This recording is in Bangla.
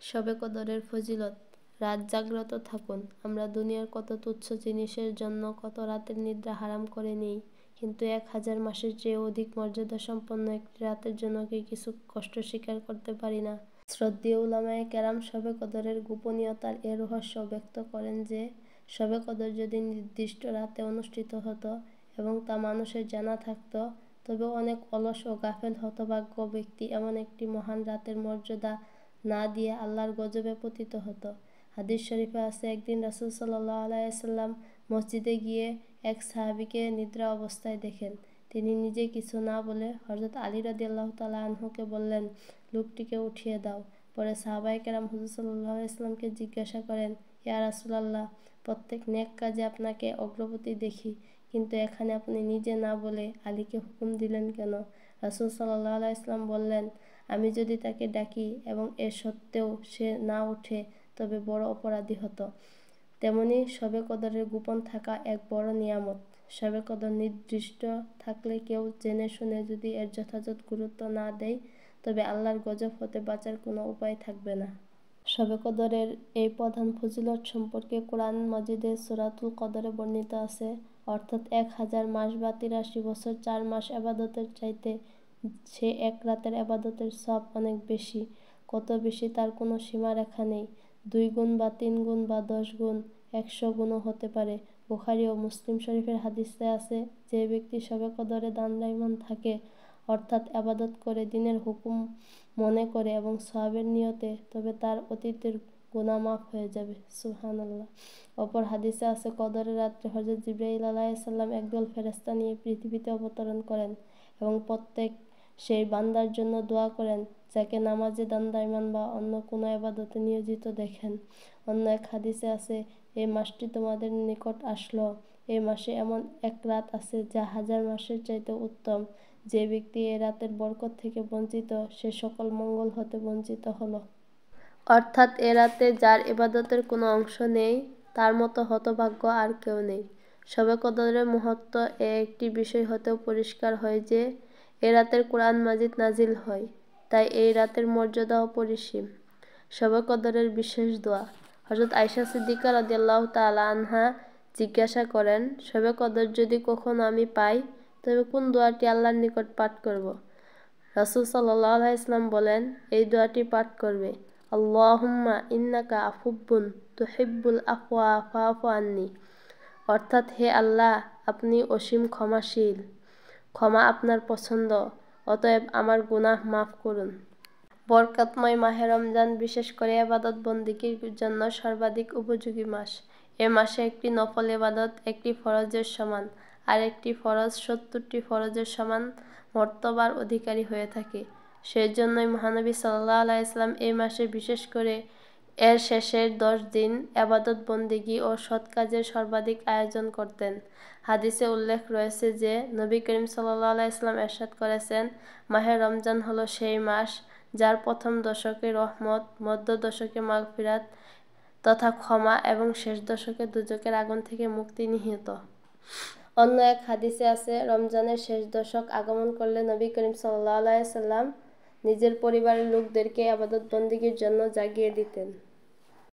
শবে কদরের ফজিলত। রাত জাগ্রত থাকুন। আমরা দুনিয়ার কত তুচ্ছ জিনিসের জন্য কত রাতের নিদ্রা হারাম করে নিই, কিন্তু 1000 মাসের চেয়ে অধিক মর্যাদা সম্পন্ন একটি রাতের জন্য কি কিছু কষ্ট স্বীকার করতে পারি না? শ্রদ্ধেয় উলামায়ে কেরাম শবে কদরের গোপনীয়তার এ রহস্য ব্যক্ত করেন যে, শবে কদর যদি নির্দিষ্ট রাতে অনুষ্ঠিত হতো এবং তা মানুষের জানা থাকত, তবে অনেক অলস ও গাফেল হতভাগ্য ব্যক্তি এমন একটি মহান রাতের মর্যাদা না দিয়ে আল্লাহর গজবে পতিত হতো। হাদিস শরীফে আছে, একদিন রাসূল সাল্লাল্লাহু আলাইহি ওয়াসাল্লাম মসজিদে গিয়ে এক সাহাবীকে নিদ্রা অবস্থায় দেখেন। তিনি নিজে কিছু না বলে হযরত আলী রাদিয়াল্লাহু তাআলা আনহুকে বললেন, লোকটিকে উঠিয়ে দাও। পরে সাহাবায়ে কেরাম হুজুর সাল্লাল্লাহু আলাইহি ওয়াসাল্লামকে জিজ্ঞাসা করেন, ইয়া রাসূলুল্লাহ, প্রত্যেক নেক কাজে আপনাকে অগ্রবর্তী দেখি, কিন্তু এখানে আপনি নিজে না বলে আলীকে হুকুম দিলেন কেন? রাসূল সাল্লাল্লাহু আলাইহি ওয়াসাল্লাম বললেন, আমি যদি তাকে ডাকি এবং এ সত্ত্বেও সে না ওঠে তবে বড় অপরাধী হতো। তেমনি শবে কদরের গোপন থাকা এক বড় নিয়ামত। শবে কদর নির্দিষ্ট থাকলে কেউ জেনে শুনে যদি এর যথাযথ গুরুত্ব না দেয়, তবে আল্লাহর গজব হতে বাঁচার কোনো উপায় থাকবে না। শবে কদরের এই প্রধান ফজিলত সম্পর্কে কোরআন মাজিদের সূরাতুল কদরে বর্ণিত আছে, অর্থাৎ 1000 মাস বা 83 বছর 4 মাস ইবাদতের চাইতে সে এক রাতের ইবাদতের সওয়াব অনেক বেশি। কত বেশি তার কোনো সীমারেখা নেই। 2 গুণ বা 3 গুণ বা 10 গুণ, 100 গুণও হতে পারে। বুখারী ও মুসলিম শরীফের হাদিসে আছে, যে ব্যক্তি শবে কদরে দাঁড়ায়মান থাকে, অর্থাৎ ইবাদত করে দিনের হুকুম মনে করে এবং সওয়াবের নিয়তে, তবে তার অতীতের গুনাহ মাফ হয়ে যাবে। সুবহানাল্লাহ। অপর হাদিসে আছে, কদরের রাত্রে হযরত জিবরাইল আলাইহিস সালাম একদল ফেরেশতা নিয়ে পৃথিবীতে অবতরণ করেন এবং প্রত্যেক সেই বান্দার জন্য দোয়া করেন যাকে নামাজে দাঁড়ায়মান বা অন্য কোনো ইবাদতে নিয়োজিত দেখেন। অন্য এক হাদিসে আছে, এই মাসটি তোমাদের নিকট আসলো, এই মাসে এমন এক রাত আছে যা 1000 মাসের চাইতে উত্তম। যে ব্যক্তি এই রাতের বরকত থেকে বঞ্চিত, সে সকল মঙ্গল হতে বঞ্চিত হলো। অর্থাৎ এ রাতে যার ইবাদতের কোনো অংশ নেই, তার মতো হতভাগ্য আর কেউ নেই। শবে কদরের মুহূর্ত এ একটি বিষয় হতেও পরিষ্কার হয় যে, এ রাতের কোরআন মাজিদ নাজিল হয়, তাই এই রাতের মর্যাদা অপরিসীম। শবে কদরের বিশেষ দোয়া। হযরত আয়েশা সিদ্দিকা রাদিয়াল্লাহু তাআলা আনহা জিজ্ঞাসা করেন, শবে কদর যদি কখনো আমি পাই, তবে কোন দোয়াটি আল্লাহর নিকট পাঠ করব? রাসূল সাল্লাল্লাহু আলাইহি ওয়াসাল্লাম বলেন, এই দোয়াটি পাঠ করবে, আল্লাহুম্মা ইন্নাকা আফুব্বুন তুহিব্বুল আফওয়া ফা'ফু আন্নী। অর্থাৎ, হে আল্লাহ, আপনি অসীম ক্ষমাশীল, ক্ষমা আপনার পছন্দ, অতএব আমার গুনাহ মাফ করুন। বরকতময় মাহে রমজান বিশেষ করে ইবাদত বন্দেগীর জন্য সর্বাধিক উপযোগী মাস। এ মাসে একটি নফল ইবাদত একটি ফরজের সমান, আর একটি ফরজ 70টি ফরজের সমান মর্তবার অধিকারী হয়ে থাকে। সেজন্যই মহানবী সাল্লাল্লাহু আলাইহি ওয়াসাল্লাম এই মাসে, বিশেষ করে এর শেষের 10 দিন, ইবাদত বন্দেগী ও সৎ কাজের সর্বাধিক আয়োজন করতেন। হাদিসে উল্লেখ রয়েছে যে, নবী করিম সাল্লাল্লাহু আলাইহি ওয়াসাল্লাম ইরশাদ করেছেন, মাহে রমজান হলো সেই মাস যার প্রথম দশকে রহমত, মধ্য দশকে মাগফিরাত তথা ক্ষমা এবং শেষ দশকে দোজখের আগুন থেকে মুক্তি নিহিত। অন্য এক হাদিসে আছে, রমজানের শেষ দশক আগমন করলে নবী করিম সাল্লাল্লাহু আলাইহি ওয়াসাল্লাম নিজের পরিবারের লোকদেরকে ইবাদত বন্দেগীর জন্য জাগিয়ে দিতেন।